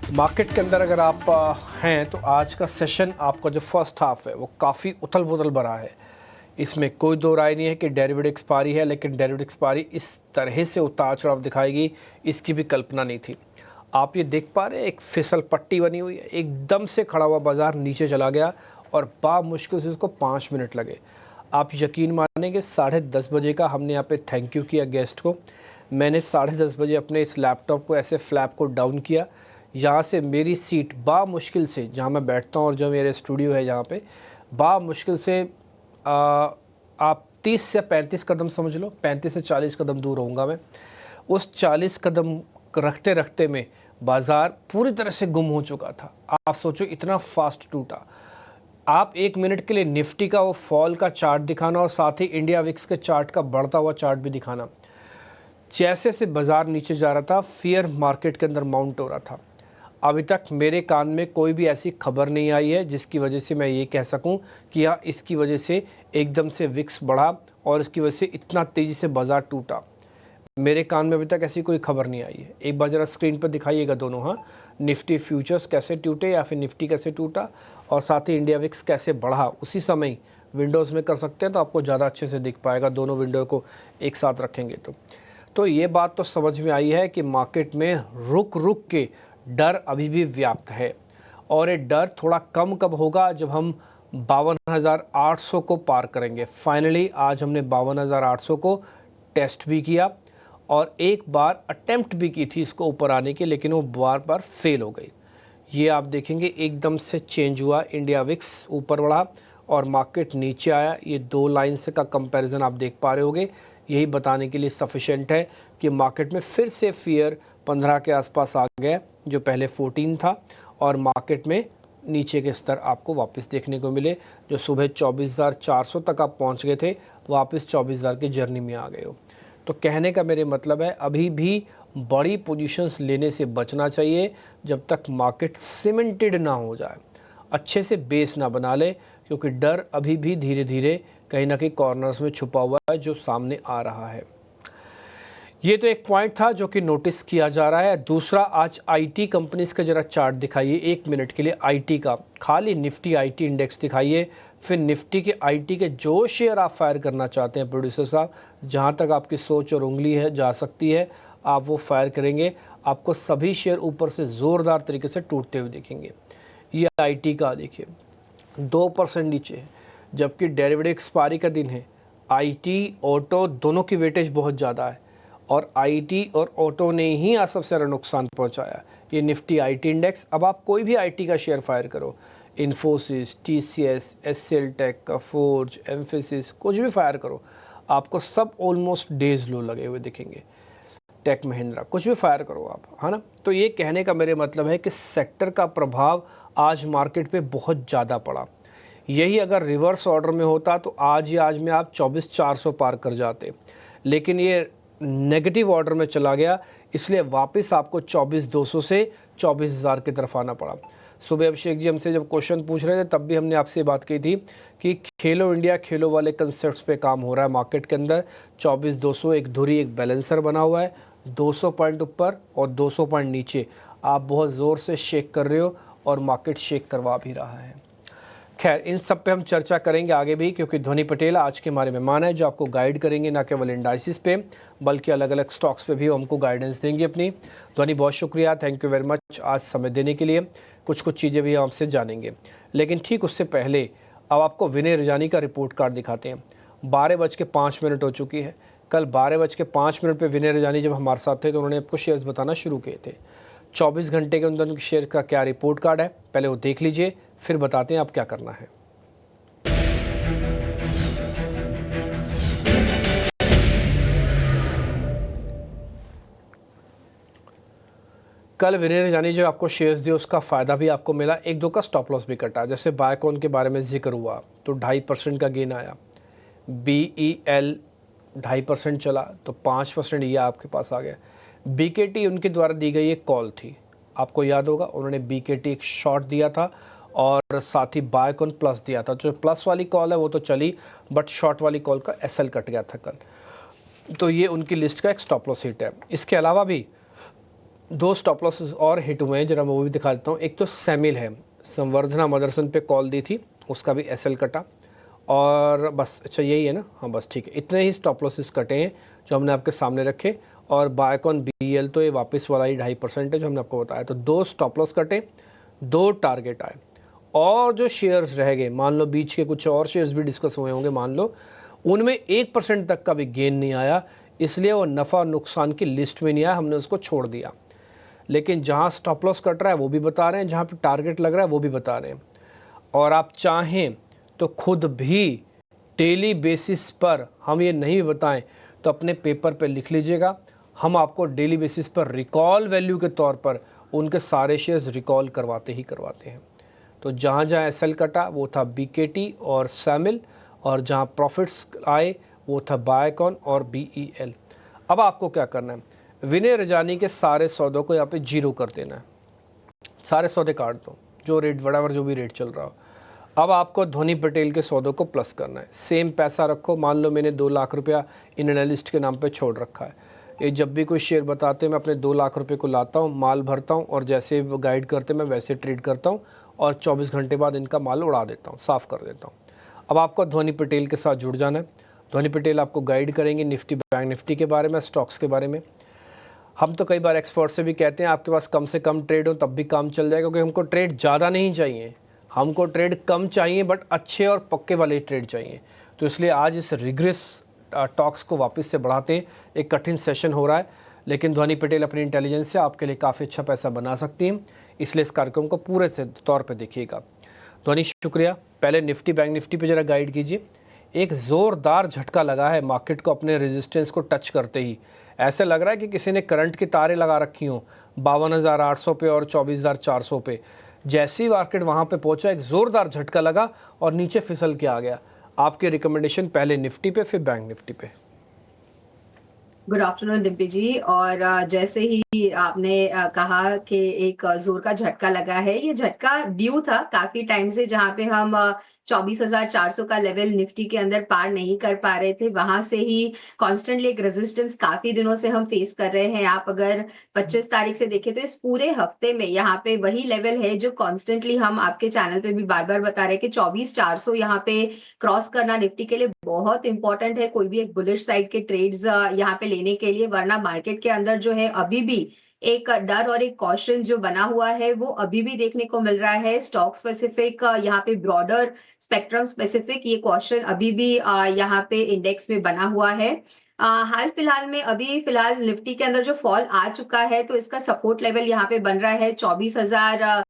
Market के अंदर अगर आप हैं तो आज का सेशन आपका जो फर्स्ट हाफ है वो काफ़ी उथल पुथल भरा है। इसमें कोई दो राय नहीं है कि डेरिवेटिव एक्सपायरी है, लेकिन डेरिवेटिव एक्सपायरी इस तरह से उतार चढ़ाव दिखाएगी इसकी भी कल्पना नहीं थी। आप ये देख पा रहे हैं, एक फिसल पट्टी बनी हुई है, एकदम से खड़ा हुआ बाजार नीचे चला गया और मुश्किल से उसको 5 मिनट लगे। आप यकीन मानेंगे 10:30 बजे का हमने यहाँ पे थैंक यू किया गेस्ट को। मैंने 10:30 बजे अपने इस लैपटॉप को ऐसे फ्लैप को डाउन किया। यहाँ से मेरी सीट मुश्किल से, जहाँ मैं बैठता हूँ और जो मेरे स्टूडियो है जहाँ पे, मुश्किल से आप 30 से 35 कदम समझ लो, 35 से 40 कदम दूर होऊंगा मैं। उस 40 कदम रखते रखते में बाज़ार पूरी तरह से गुम हो चुका था। आप सोचो इतना फास्ट टूटा। आप 1 मिनट के लिए निफ्टी का वो फॉल का चार्ट दिखाना और साथ ही इंडिया विक्स के चार्ट का बढ़ता हुआ चार्ट भी दिखाना। जैसे से बाज़ार नीचे जा रहा था, फियर मार्केट के अंदर माउंट हो रहा था। अभी तक मेरे कान में कोई भी ऐसी खबर नहीं आई है जिसकी वजह से मैं ये कह सकूं कि हाँ इसकी वजह से एकदम से विक्स बढ़ा और इसकी वजह से इतना तेज़ी से बाज़ार टूटा। मेरे कान में अभी तक ऐसी कोई खबर नहीं आई है। एक बार ज़रा स्क्रीन पर दिखाइएगा दोनों, हाँ, निफ्टी फ्यूचर्स कैसे टूटे या फिर निफ्टी कैसे टूटा और साथ ही इंडिया विक्स कैसे बढ़ा। उसी समय विंडोज़ में कर सकते हैं तो आपको ज़्यादा अच्छे से दिख पाएगा, दोनों विंडो को एक साथ रखेंगे तो ये बात तो समझ में आई है कि मार्केट में रुक रुक के डर अभी भी व्याप्त है। और ये डर थोड़ा कम कब होगा, जब हम 52,800 को पार करेंगे। फाइनली आज हमने 52,800 को टेस्ट भी किया और एक बार अटेम्प्ट भी की थी इसको ऊपर आने की, लेकिन वो बार बार फेल हो गई। ये आप देखेंगे एकदम से चेंज हुआ, इंडिया विक्स ऊपर बढ़ा और मार्केट नीचे आया। ये दो लाइन्स का कंपैरिजन आप देख पा रहे होगे। यही बताने के लिए सफिशेंट है कि मार्केट में फिर से फियर 15 के आसपास आ गया, जो पहले 14 था, और मार्केट में नीचे के स्तर आपको वापस देखने को मिले। जो सुबह 24,400 तक आप पहुंच गए थे, वापस 24,000 की जर्नी में आ गए हो। तो कहने का मेरे मतलब है अभी भी बड़ी पोजीशंस लेने से बचना चाहिए जब तक मार्केट सीमेंटेड ना हो जाए, अच्छे से बेस ना बना ले, क्योंकि डर अभी भी धीरे धीरे कहीं ना कहीं कॉर्नर्स में छुपा हुआ है जो सामने आ रहा है। ये तो एक पॉइंट था जो कि नोटिस किया जा रहा है। दूसरा, आज आईटी कंपनीज का जरा चार्ट दिखाइए 1 मिनट के लिए। आईटी का खाली निफ्टी आईटी इंडेक्स दिखाइए, फिर निफ्टी के आईटी के जो शेयर आप फायर करना चाहते हैं प्रोड्यूसर साहब, जहां तक आपकी सोच और उंगली है जा सकती है आप वो फायर करेंगे। आपको सभी शेयर ऊपर से ज़ोरदार तरीके से टूटते हुए दिखेंगे। ये आईटी का देखिए 2% नीचे है, जबकि डेरिवेटिव एक्सपायरी का दिन है। आईटी ऑटो दोनों की वेटेज बहुत ज़्यादा है और आईटी और ऑटो ने ही आज सबसे ज़्यादा नुकसान पहुंचाया। ये निफ्टी आईटी इंडेक्स। अब आप कोई भी आईटी का शेयर फायर करो, इन्फोसिस, टीसीएस, एसएल टेक का, फोर्ज, एम्फेसिस, कुछ भी फायर करो, आपको सब ऑलमोस्ट डेज लो लगे हुए दिखेंगे। टेक महिंद्रा, कुछ भी फायर करो आप, है ना। तो ये कहने का मेरे मतलब है कि सेक्टर का प्रभाव आज मार्केट पे बहुत ज़्यादा पड़ा। यही अगर रिवर्स ऑर्डर में होता तो आज ही आज में आप 24,400 पार कर जाते, लेकिन ये नेगेटिव ऑर्डर में चला गया, इसलिए वापस आपको 24,200 से 24,000 की तरफ आना पड़ा। सुबह अभिषेक जी हमसे जब क्वेश्चन पूछ रहे थे तब भी हमने आपसे बात की थी कि खेलो इंडिया खेलो वाले कंसेप्ट्स पे काम हो रहा है मार्केट के अंदर। 24,200 एक धुरी, एक बैलेंसर बना हुआ है, 200 पॉइंट ऊपर और 200 पॉइंट नीचे। आप बहुत ज़ोर से शेक कर रहे हो और मार्केट शेक करवा भी रहा है। खैर, इन सब पे हम चर्चा करेंगे आगे भी, क्योंकि ध्वनि पटेल आज के हमारे मेहमान है जो आपको गाइड करेंगे न केवल इंडाइसिस पे बल्कि अलग अलग स्टॉक्स पे भी हमको गाइडेंस देंगे अपनी। ध्वनि, बहुत शुक्रिया, थैंक यू वेरी मच आज समय देने के लिए। कुछ चीज़ें भी हम आपसे जानेंगे, लेकिन ठीक उससे पहले अब आपको विनय रजानी का रिपोर्ट कार्ड दिखाते हैं। 12:05 हो चुकी है। कल 12:05 पे विनय रजानी जब हमारे साथ थे तो उन्होंने आपको शेयर्स बताना शुरू किए थे। 24 घंटे के अंदर उनके शेयर का क्या रिपोर्ट कार्ड है, पहले वो देख लीजिए, फिर बताते हैं आप क्या करना है। कल विनय रजानी जो आपको शेयर्स दिए उसका फ़ायदा भी आपको मिला, एक दो का स्टॉप लॉस भी कटा। जैसे बायकॉन के बारे में जिक्र हुआ तो 2.5% का गेन आया। BEL 2.5% चला तो 5% ये आपके पास आ गया। BKT उनके द्वारा दी गई एक कॉल थी, आपको याद होगा, उन्होंने BKT एक शॉर्ट दिया था और साथ ही बायकॉन प्लस दिया था। जो प्लस वाली कॉल है वो तो चली, बट शॉर्ट वाली कॉल का SL कट गया था कल, तो ये उनकी लिस्ट का एक स्टॉप लॉस हिट है। इसके अलावा भी दो स्टॉप लॉसेस और हिट हुए हैं, जरा मैं वो भी दिखा देता हूँ। एक तो सेमिल है, संवर्धना मदरसन पे कॉल दी थी, उसका भी एसएल कटा, और बस अच्छा यही है ना, हाँ बस ठीक है, इतने ही स्टॉप लॉसेस कटे हैं जो हमने आपके सामने रखे। और बायकॉन बीएल तो ये वापस वाला ही 2.5% है जो हमने आपको बताया। तो दो स्टॉप लॉस कटे, दो टारगेट आए, और जो शेयर्स रह गए, मान लो बीच के कुछ और शेयर्स भी डिस्कस हुए होंगे, मान लो उनमें 1% तक का भी गेन नहीं आया, इसलिए वो नफ़ा नुकसान की लिस्ट में नहीं आया, हमने उसको छोड़ दिया। लेकिन जहाँ स्टॉप लॉस कट रहा है वो भी बता रहे हैं, जहाँ पे टारगेट लग रहा है वो भी बता रहे हैं। और आप चाहें तो खुद भी डेली बेसिस पर हम ये नहीं बताएं तो अपने पेपर पे लिख लीजिएगा, हम आपको डेली बेसिस पर रिकॉल वैल्यू के तौर पर उनके सारे शेयर्स रिकॉल करवाते ही करवाते हैं। तो जहाँ जहाँ एसएल कटा वो था बीकेटी और सैमिल, और जहाँ प्रॉफिट्स आए वो था बायकॉन और बीईएल। अब आपको क्या करना है, विनय रजानी के सारे सौदों को यहाँ पे जीरो कर देना है, सारे सौदे काट दो, जो रेट वड़ावर जो भी रेट चल रहा हो। अब आपको धोनी पटेल के सौदों को प्लस करना है, सेम पैसा रखो। मान लो मैंने 2 लाख रुपया इन एनालिस्ट के नाम पे छोड़ रखा है, ये जब भी कोई शेयर बताते हैं मैं अपने 2 लाख रुपए को लाता हूँ, माल भरता हूँ, और जैसे गाइड करते मैं वैसे ट्रेड करता हूँ, और 24 घंटे बाद इनका माल उड़ा देता हूँ, साफ़ कर देता हूँ। अब आपको धोनी पटेल के साथ जुड़ जाना है। धोनी पटेल आपको गाइड करेंगे निफ्टी बैंक निफ्टी के बारे में, स्टॉक्स के बारे में। हम तो कई बार एक्सपर्ट से भी कहते हैं आपके पास कम से कम ट्रेड हो तब भी काम चल जाएगा, क्योंकि हमको ट्रेड ज़्यादा नहीं चाहिए, हमको ट्रेड कम चाहिए, बट अच्छे और पक्के वाले ट्रेड चाहिए। तो इसलिए आज इस रिग्रेस टॉक्स को वापस से बढ़ाते हैं। एक कठिन सेशन हो रहा है, लेकिन धोनी पटेल अपनी इंटेलिजेंस से आपके लिए काफ़ी अच्छा पैसा बना सकती हैं, इसलिए इस कार्यक्रम को पूरे से तौर पर देखिएगा। धोनी शुक्रिया। पहले निफ्टी बैंक निफ्टी पे ज़रा गाइड कीजिए। एक ज़ोरदार झटका लगा है मार्केट को अपने रेजिस्टेंस को टच करते ही, ऐसे लग रहा है कि किसी ने करंट की तारें लगा रखी हों 52,800 पे और 24,400 पे। जैसे ही मार्केट वहाँ पे पहुँचा एक ज़ोरदार झटका लगा और नीचे फिसल के आ गया। आपकी रिकमेंडेशन पहले निफ्टी पे फिर बैंक निफ्टी पे। गुड आफ्टरनून डिम्पी जी। और जैसे ही आपने कहा कि एक जोर का झटका लगा है, ये झटका ड्यू था काफी टाइम से, जहां पे हम 24,400 का लेवल निफ्टी के अंदर पार नहीं कर पा रहे थे। वहां से ही कॉन्स्टेंटली एक रेजिस्टेंस काफी दिनों से हम फेस कर रहे हैं। आप अगर 25 तारीख से देखें तो इस पूरे हफ्ते में यहाँ पे वही लेवल है जो कॉन्स्टेंटली हम आपके चैनल पे भी बार बार बता रहे हैं कि 24,400 यहाँ पे क्रॉस करना निफ्टी के लिए बहुत इंपॉर्टेंट है, कोई भी एक बुलिश साइड के ट्रेड्स यहाँ पे लेने के लिए। वरना मार्केट के अंदर जो है अभी भी एक डर और एक कॉशन जो बना हुआ है वो अभी भी देखने को मिल रहा है। स्टॉक स्पेसिफिक, यहाँ पे ब्रॉडर स्पेक्ट्रम स्पेसिफिक ये क्वेश्चन अभी भी यहाँ पे इंडेक्स में बना हुआ है। हाल फिलहाल में अभी फिलहाल निफ्टी के अंदर जो फॉल आ चुका है तो इसका सपोर्ट लेवल यहाँ पे बन रहा है 24,000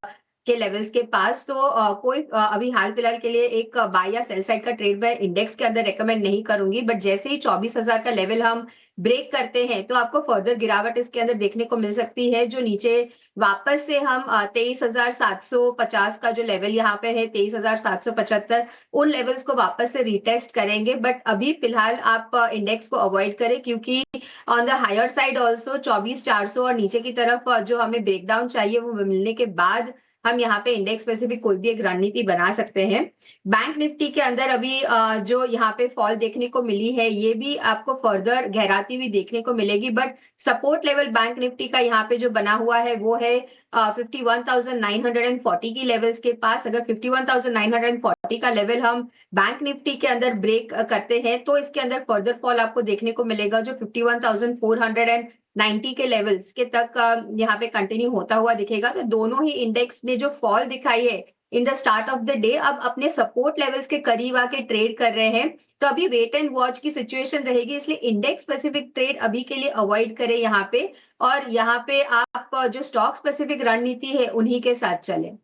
के लेवल्स के पास। तो कोई अभी हाल फिलहाल के लिए एक बाय या सेल साइड का ट्रेड मैं इंडेक्स के अंदर रेकमेंड नहीं करूंगी, बट जैसे ही 24,000 का लेवल हम ब्रेक करते हैं तो आपको फर्दर गिरावट इसके अंदर देखने को मिल सकती है, जो नीचे वापस से हम 23,750 का जो लेवल यहाँ पे है 23,775 उन लेवल्स को वापस से रिटेस्ट करेंगे। बट अभी फिलहाल आप इंडेक्स को अवॉइड करें, क्योंकि on the higher side also 24,400 और नीचे की तरफ जो हमें ब्रेकडाउन चाहिए वो मिलने के बाद हम यहाँ पे इंडेक्स स्पेसिफिक कोई भी एक रणनीति बना सकते हैं। बैंक निफ्टी के अंदर अभी जो यहाँ पे फॉल देखने को मिली है ये भी आपको फर्दर गहराती हुई देखने को मिलेगी, but support level bank Nifty का यहाँ पे जो बना हुआ है वो है 51,940 की लेवल्स के पास। अगर 51,940 का लेवल हम बैंक निफ्टी के अंदर ब्रेक करते हैं तो इसके अंदर फर्दर फॉल आपको देखने को मिलेगा, जो 51,490 के लेवल्स के तक यहाँ पे कंटिन्यू होता हुआ दिखेगा। तो दोनों ही इंडेक्स ने जो फॉल दिखाई है in the start of the day अब अपने सपोर्ट लेवल्स के करीब आके ट्रेड कर रहे हैं। तो अभी वेट एंड वॉच की सिचुएशन रहेगी, इसलिए इंडेक्स स्पेसिफिक ट्रेड अभी के लिए अवॉइड करें यहाँ पे, और यहाँ पे आप जो स्टॉक स्पेसिफिक रणनीति है उन्हीं के साथ चलें।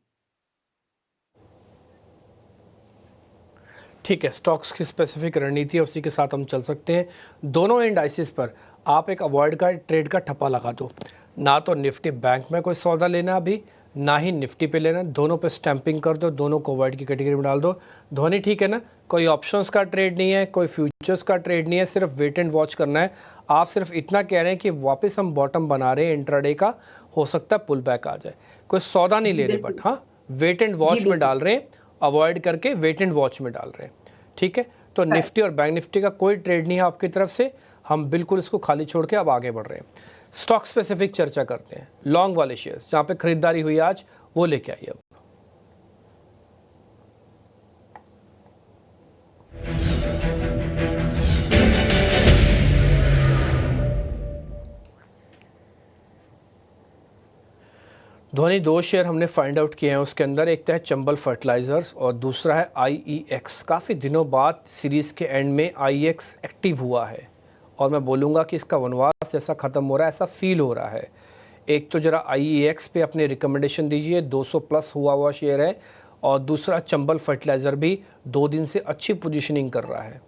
ठीक है, स्टॉक्स की स्पेसिफिक रणनीति है उसी के साथ हम चल सकते हैं। दोनों इंडाइसिस पर आप एक अवॉइड का ट्रेड का ठप्पा लगा दो, ना तो निफ्टी बैंक में कोई सौदा लेना अभी, ना ही निफ्टी पे लेना, दोनों पे स्टैंपिंग कर दो, दोनों को अवॉइड की कैटेगरी में डाल दो। धोनी ठीक है ना, कोई ऑप्शंस का ट्रेड नहीं है, कोई फ्यूचर्स का ट्रेड नहीं है, सिर्फ वेट एंड वॉच करना है। आप सिर्फ इतना कह रहे हैं कि वापस हम बॉटम बना रहे हैं इंट्राडे का, हो सकता है पुल बैक आ जाए, कोई सौदा नहीं ले रहे, बट हाँ वेट एंड वॉच में डाल रहे हैं, अवॉइड करके वेट एंड वॉच में डाल रहे हैं। ठीक है, तो निफ्टी और बैंक निफ्टी का कोई ट्रेड नहीं है आपकी तरफ से, हम बिल्कुल इसको खाली छोड़ के अब आगे बढ़ रहे हैं। स्टॉक स्पेसिफिक चर्चा करते हैं। लॉन्ग वाले शेयर्स जहाँ पे खरीदारी हुई आज, वो लेके आइए अब। धोनी दो शेयर हमने फाइंड आउट किए हैं उसके अंदर, एक तो है चंबल फर्टिलाइजर्स और दूसरा है IEX। काफ़ी दिनों बाद सीरीज़ के एंड में IEX एक्टिव हुआ है और मैं बोलूँगा कि इसका वनवास जैसा ख़त्म हो रहा है, ऐसा फील हो रहा है। एक तो ज़रा IEX पे अपने रिकमेंडेशन दीजिए, 200 प्लस हुआ शेयर है, और दूसरा चंबल फर्टिलाइज़र भी 2 दिन से अच्छी पोजीशनिंग कर रहा है।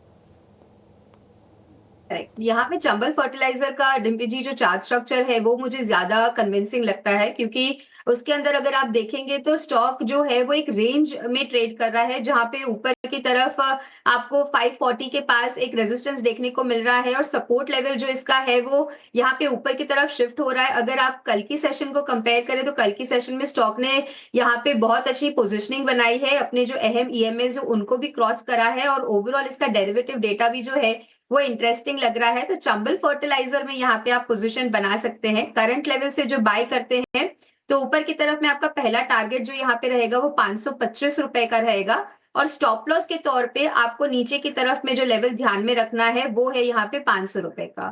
यहाँ पे चंबल फर्टिलाइजर का डिम्पी जी जो चार्ट स्ट्रक्चर है वो मुझे ज्यादा कन्विंसिंग लगता है, क्योंकि उसके अंदर अगर आप देखेंगे तो स्टॉक जो है वो एक रेंज में ट्रेड कर रहा है, जहां पे ऊपर की तरफ आपको 540 के पास एक रेजिस्टेंस देखने को मिल रहा है और सपोर्ट लेवल जो इसका है वो यहाँ पे ऊपर की तरफ शिफ्ट हो रहा है। अगर आप कल की सेशन को कंपेयर करें तो कल की सेशन में स्टॉक ने यहाँ पे बहुत अच्छी पोजिशनिंग बनाई है, अपने जो अहम EMAs उनको भी क्रॉस करा है और ओवरऑल इसका डेरिवेटिव डेटा भी जो है वो इंटरेस्टिंग लग रहा है। तो चंबल फर्टिलाइजर में यहाँ पे आप पोजीशन बना सकते हैं। करंट लेवल से जो बाय करते हैं तो ऊपर की तरफ में आपका पहला टारगेट जो यहाँ पे रहेगा वो 525 रुपए का रहेगा, और स्टॉप लॉस के तौर पे आपको नीचे की तरफ में जो लेवल ध्यान में रखना है वो है यहाँ पे 500 रुपए का।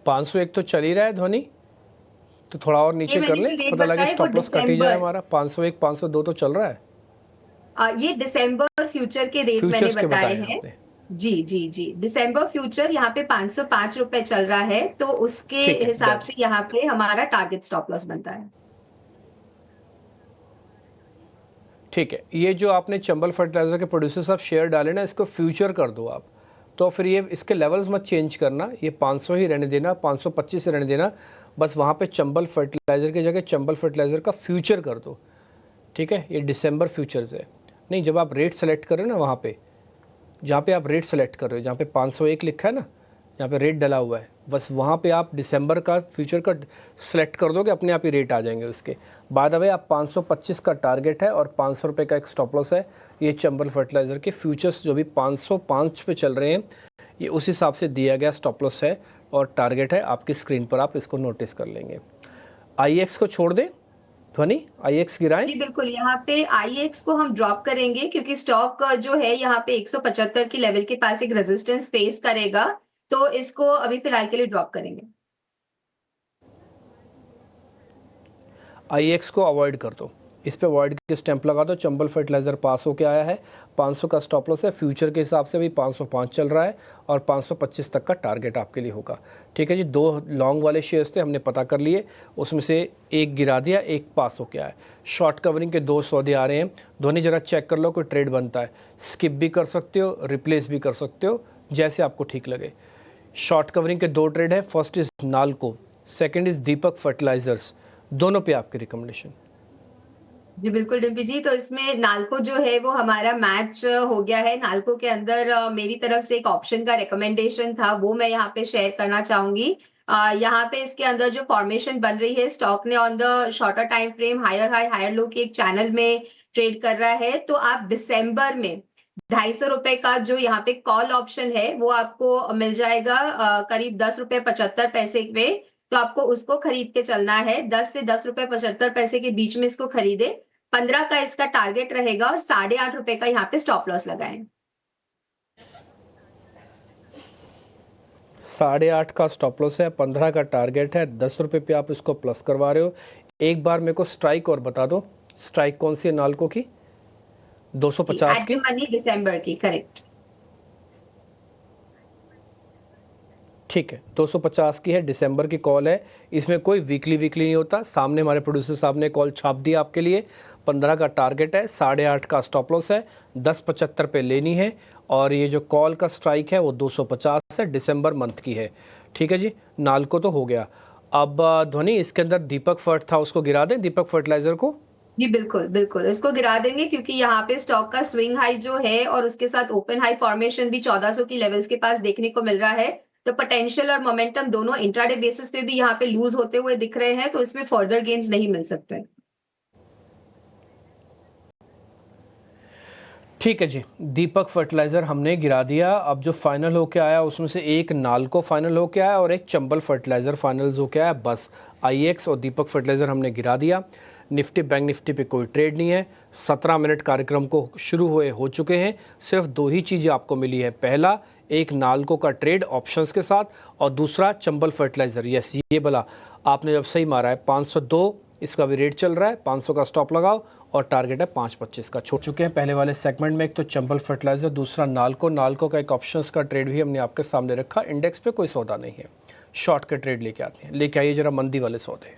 501 तो चल ही रहा है धोनी, तो थोड़ा और ये नीचे कर मैंने ले, जो रेट पता लगे बताया वो स्टॉप लॉस कट ही जाए हमारा। 501 502 तो चल रहा है। ये दिसंबर फ्यूचर के रेट मैंने फ्यूचर्स के बताए बताए हैं। आपने। जी जी जी, दिसंबर फ्यूचर यहाँ पे 505 रुपए चल रहा है, तो उसके ठीक है, हिसाब डन। से यहाँ पे हमारा टारगेट स्टॉप लॉस बनता है। ठीक है, ये जो आपने चंबल फर्टिलाइजर के प्रोड्यूसर साहब शेयर डाले ना, इसको फ्यूचर कर दो आप, तो फिर ये इसके लेवल्स मत चेंज करना, ये 500 ही रहने देना, 525 ही रहने देना, बस वहाँ पे चंबल फर्टिलाइजर की जगह चंबल फर्टिलाइजर का फ्यूचर कर दो। ठीक है, ये दिसंबर फ्यूचर्स है। नहीं, जब आप रेट सेलेक्ट कर रहे हो ना, वहाँ पे जहाँ पे आप रेट सेलेक्ट कर रहे हो, जहाँ पे 501 लिखा है ना, जहाँ पे रेट डला हुआ है, बस वहाँ पे आप दिसंबर का फ्यूचर का सेलेक्ट कर दोगे, अपने आप ही रेट आ जाएंगे उसके। बाय द वे, आप 525 का टारगेट है और 500 रुपये का एक स्टॉप लॉस है। ये चंबल फर्टिलाइज़र के फ्यूचर्स जो भी 505 पे चल रहे हैं, ये उस हिसाब से दिया गया स्टॉप लॉस है और टारगेट है आपकी स्क्रीन पर, आप इसको नोटिस कर लेंगे। IEX को छोड़ दें ध्वनि, IEX गिराएं? जी बिल्कुल, यहाँ पे IEX को हम ड्रॉप करेंगे क्योंकि स्टॉक जो है यहाँ पे 175 की लेवल के पास एक रेजिस्टेंस फेस करेगा, तो इसको अभी फिलहाल के लिए ड्रॉप करेंगे। IEX को अवॉइड कर दो, इस पे अवॉइड के स्टैंप लगा दो। चंबल फर्टिलाइज़र पास होके आया है, 500 का स्टॉप लॉस है, फ्यूचर के हिसाब से भी 505 चल रहा है और 525 तक का टारगेट आपके लिए होगा। ठीक है जी, 2 लॉन्ग वाले शेयर्स थे, हमने पता कर लिए, उसमें से एक गिरा दिया, एक पास होके आया। शॉर्ट कवरिंग के 2 सौदे आ रहे हैं, दोनों जरा चेक कर लो कोई ट्रेड बनता है, स्किप भी कर सकते हो, रिप्लेस भी कर सकते हो, जैसे आपको ठीक लगे। शॉर्ट कवरिंग के 2 ट्रेड है, first is Nalco, second is Deepak Fertilisers, दोनों पे आपकी रिकमेंडेशन। जी बिल्कुल डिम्पी जी, तो इसमें नाल्को जो है वो हमारा मैच हो गया है। नाल्को के अंदर मेरी तरफ से एक ऑप्शन का रिकमेंडेशन था, वो मैं यहाँ पे शेयर करना चाहूंगी। यहाँ पे इसके अंदर जो फॉर्मेशन बन रही है, स्टॉक ने on the shorter time frame higher high higher low की एक चैनल में ट्रेड कर रहा है, तो आप दिसंबर में 250 रुपए का जो यहाँ पे कॉल ऑप्शन है वो आपको मिल जाएगा करीब 10 रुपए 75 पैसे में। तो आपको उसको खरीद के चलना है, 10 से 10 रुपए 75 पैसे के बीच में इसको खरीदे। 15 का इसका टारगेट रहेगा और 8.5 रुपए का यहाँ पे स्टॉप लॉस लगाएं। 8.5 का स्टॉप लॉस है, 15 का टारगेट है, 10 रुपये पे आप इसको प्लस करवा रहे हो। एक बार मेरे को स्ट्राइक और बता दो, स्ट्राइक कौन सी है नाल्को की? 250 की? मनी दिसंबर की, करेक्ट। ठीक है, 250 की है, दिसंबर की कॉल है, इसमें कोई वीकली नहीं होता। सामने हमारे प्रोड्यूसर साहब ने कॉल छाप दिया आपके लिए। 15 का टारगेट है, 8.5 का स्टॉप लॉस है, 10.75 पे लेनी है, और ये जो कॉल का स्ट्राइक है वो 250 है, दिसंबर मंथ की है। ठीक है जी, नाल्को तो हो गया। अब ध्वनि, इसके अंदर दीपक फर्ट था, उसको गिरा दें, दीपक फर्टिलाइजर को। जी बिल्कुल बिल्कुल, इसको गिरा देंगे क्योंकि यहाँ पे स्टॉक का स्विंग हाई जो है और उसके साथ ओपन हाई फॉर्मेशन भी 1400 की लेवल्स के पास देखने को मिल रहा है, तो पोटेंशियल और मोमेंटम दोनों इंट्राडे बेसिस पे भी यहाँ पे लूज होते हुए दिख रहे हैं, तो इसमें फर्दर गेन्स नहीं मिल सकते। ठीक है जी, दीपक फर्टिलाइज़र हमने गिरा दिया। अब जो फाइनल होके आया उसमें से एक नालको फाइनल होके आया और एक चंबल फर्टिलाइज़र फाइनल्स होके आया। बस आईएक्स और दीपक फर्टिलाइज़र हमने गिरा दिया। निफ्टी बैंक निफ्टी पे कोई ट्रेड नहीं है। 17 मिनट कार्यक्रम को शुरू हुए हो चुके हैं। सिर्फ 2 ही चीज़ें आपको मिली है। पहला, एक नालको का ट्रेड ऑप्शंस के साथ, और दूसरा चंबल फर्टिलाइज़र। यस, ये बोला आपने जब सही मारा है। 502 इसका भी रेट चल रहा है, 500 का स्टॉप लगाओ और टारगेट है 525 का। छोड़ चुके हैं पहले वाले सेगमेंट में। एक तो चंबल फर्टिलाइज़र, दूसरा नालको का एक ऑप्शंस का ट्रेड भी हमने आपके सामने रखा। इंडेक्स पे कोई सौदा नहीं है, शॉर्ट के ट्रेड लेके आते हैं। लेके आइए जरा मंदी वाले सौदे।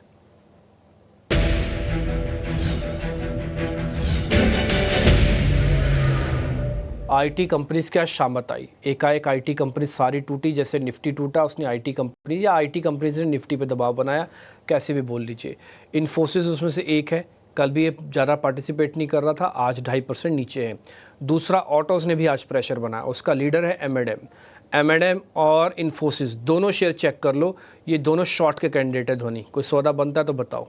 आईटी कंपनीज क्या शामत आई, एकाएक आईटी कंपनी सारी टूटी। जैसे निफ्टी टूटा, उसने आईटी कंपनी या आईटी कंपनीज ने निफ्टी पे दबाव बनाया, कैसे भी बोल लीजिए। इन्फोसिस उसमें से एक है। कल भी ये ज़्यादा पार्टिसिपेट नहीं कर रहा था, आज 2.5% नीचे है। दूसरा, ऑटोज़ ने भी आज प्रेशर बनाया, उसका लीडर है एम और इन्फोसिस। दोनों शेयर चेक कर लो, ये दोनों शॉर्ट के कैंडिडेट है। धोनी, कोई सौदा बनता है तो बताओ।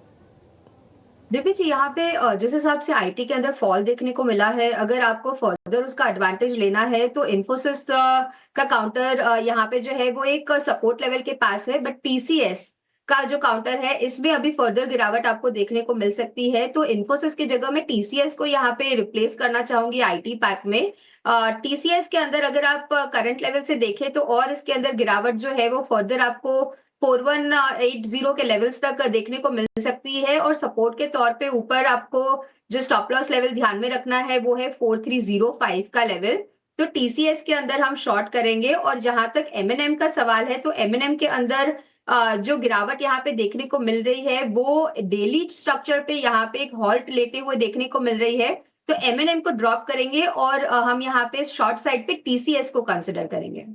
दिव्य जी, यहाँ पे जिस हिसाब से आईटी के अंदर फॉल देखने को मिला है, अगर आपको फर्दर उसका एडवांटेज लेना है तो इन्फोसिस का काउंटर यहाँ पे जो है वो एक सपोर्ट लेवल के पास है, बट टीसीएस का जो काउंटर है इसमें अभी फर्दर गिरावट आपको देखने को मिल सकती है। तो इन्फोसिस की जगह में टीसीएस को यहाँ पे रिप्लेस करना चाहूंगी आईटी पैक में। टीसीएस के अंदर अगर आप करंट लेवल से देखें तो और इसके अंदर गिरावट जो है वो फर्दर आपको 4180 के लेवल्स तक देखने को मिल सकती है, और सपोर्ट के तौर पे ऊपर आपको जो स्टॉप लॉस लेवल ध्यान में रखना है वो है 4305 का लेवल। तो टीसीएस के अंदर हम शॉर्ट करेंगे। और जहां तक एमएनएम का सवाल है तो एमएनएम के अंदर जो गिरावट यहाँ पे देखने को मिल रही है वो डेली स्ट्रक्चर पे यहाँ पे एक हॉल्ट लेते हुए देखने को मिल रही है। तो एमएनएम को ड्रॉप करेंगे और हम यहाँ पे शॉर्ट साइड पे टीसीएस को कंसिडर करेंगे।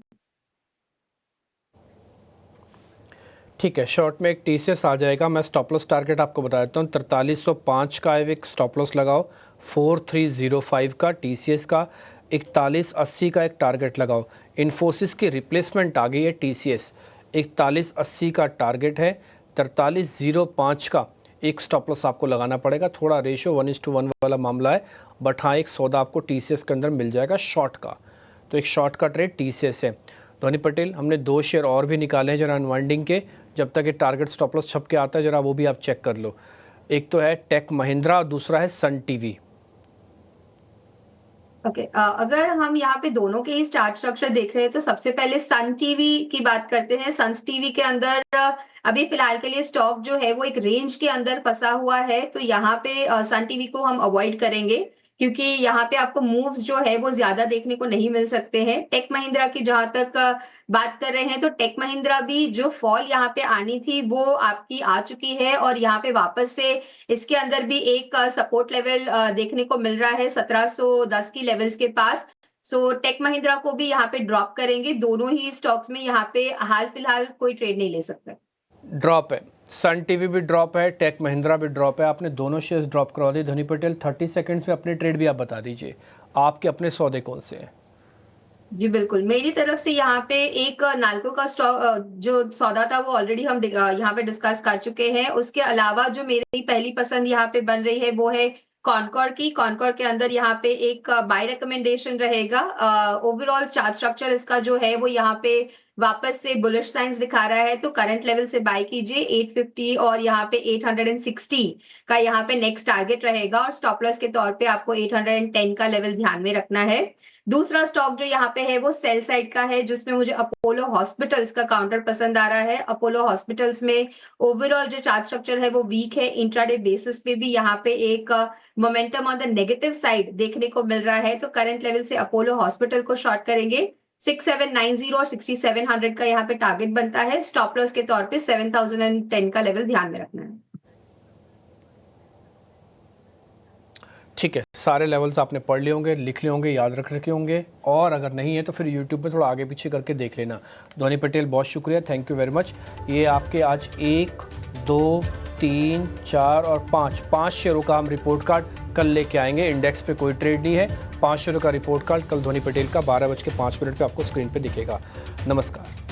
ठीक है, शॉर्ट में एक टीसीएस आ जाएगा। मैं स्टॉप लॉस टारगेट आपको बता देता हूँ। 4305 का एक स्टॉप लॉस लगाओ, 4305 का टीसीएस का, 4180 का एक टारगेट लगाओ। इन्फोसिस की रिप्लेसमेंट आ गई है टीसीएस, 4180 का टारगेट है। 4305 का एक स्टॉप लॉस आपको लगाना पड़ेगा। थोड़ा रेशो 1:1 वाला मामला है, बट हाँ एक सौदा आपको टीसीएस के अंदर मिल जाएगा शॉर्ट का। तो एक शॉर्ट का ट्रेड टीसीएस है। धोनी पटेल, हमने 2 शेयर और भी निकाले हैं जरा अनवाइंडिंग के। जब तक ये टारगेट स्टॉप लॉस छप के आता है जरा वो भी आप चेक कर लो। एक तो है टेक महिंद्रा और दूसरा है सन टीवी। ओके, अगर हम यहाँ पे दोनों के ही चार्ट स्ट्रक्चर देख रहे हैं तो सबसे पहले सन टीवी की बात करते हैं। सन टीवी के अंदर अभी फिलहाल के लिए स्टॉक जो है वो एक रेंज के अंदर फंसा हुआ है, तो यहाँ पे सन टीवी को हम अवॉइड करेंगे क्योंकि यहाँ पे आपको मूव्स जो है वो ज्यादा देखने को नहीं मिल सकते हैं। टेक महिंद्रा की जहां तक बात कर रहे हैं तो टेक महिंद्रा भी जो फॉल यहाँ पे आनी थी वो आपकी आ चुकी है, और यहाँ पे वापस से इसके अंदर भी एक सपोर्ट लेवल देखने को मिल रहा है 1710 की लेवल्स के पास। सो टेक महिंद्रा को भी यहाँ पे ड्रॉप करेंगे। दोनों ही स्टॉक्स में यहाँ पे हाल फिलहाल कोई ट्रेड नहीं ले सकते। ड्रॉप है, सन टीवी भी ड्रॉप है, टेक महिंद्रा भी ड्रॉप है। आपने दोनों शेयर्स ड्रॉप करवा दिए। धोनी पटेल, 30 सेकंड्स में अपने ट्रेड भी आप बता दीजिए, आपके अपने सौदे कौन से हैं? जी बिल्कुल, मेरी तरफ से यहाँ पे एक नाल्को का स्टॉक जो सौदा था वो ऑलरेडी हम यहाँ पे डिस्कस कर चुके हैं। उसके अलावा जो मेरी पहली पसंद यहाँ पे बन रही है वो है कॉनकॉर की। कॉनकॉर के अंदर यहाँ पे एक बाय रिकमेंडेशन रहेगा। ओवरऑल चार्ट स्ट्रक्चर इसका जो है वो यहाँ पे वापस से बुलिश साइंस दिखा रहा है, तो करंट लेवल से बाय कीजिए 850 और यहाँ पे 860 का यहाँ पे नेक्स्ट टारगेट रहेगा, और स्टॉप लॉस के तौर पे आपको 810 का लेवल ध्यान में रखना है। दूसरा स्टॉक जो यहाँ पे है वो सेल साइड का है, जिसमें मुझे अपोलो हॉस्पिटल्स का काउंटर पसंद आ रहा है। अपोलो हॉस्पिटल्स में ओवरऑल जो चार्ट स्ट्रक्चर है वो वीक है। इंट्राडे बेसिस पे भी यहाँ पे एक momentum on the negative side देखने को मिल रहा है, तो करंट लेवल से अपोलो हॉस्पिटल को शॉर्ट करेंगे। 6790 और 6700 का यहाँ पे टारगेट बनता है। स्टॉप लॉस के तौर पे 7010 का लेवल ध्यान में रखना है। ठीक है, सारे लेवल्स आपने पढ़ लिए होंगे, लिख लिए होंगे, याद रख रखे होंगे, और अगर नहीं है तो फिर यूट्यूब पे थोड़ा आगे पीछे करके देख लेना। धोनी पटेल, बहुत शुक्रिया, थैंक यू वेरी मच। ये आपके आज 1, 2, 3, 4 और 5 शेयरों का हम रिपोर्ट कार्ड कल लेके आएंगे। इंडेक्स पे कोई ट्रेड नहीं है। 5 शेयरों का रिपोर्ट कार्ड कल धोनी पटेल का 12:05 पे आपको स्क्रीन पे दिखेगा। नमस्कार।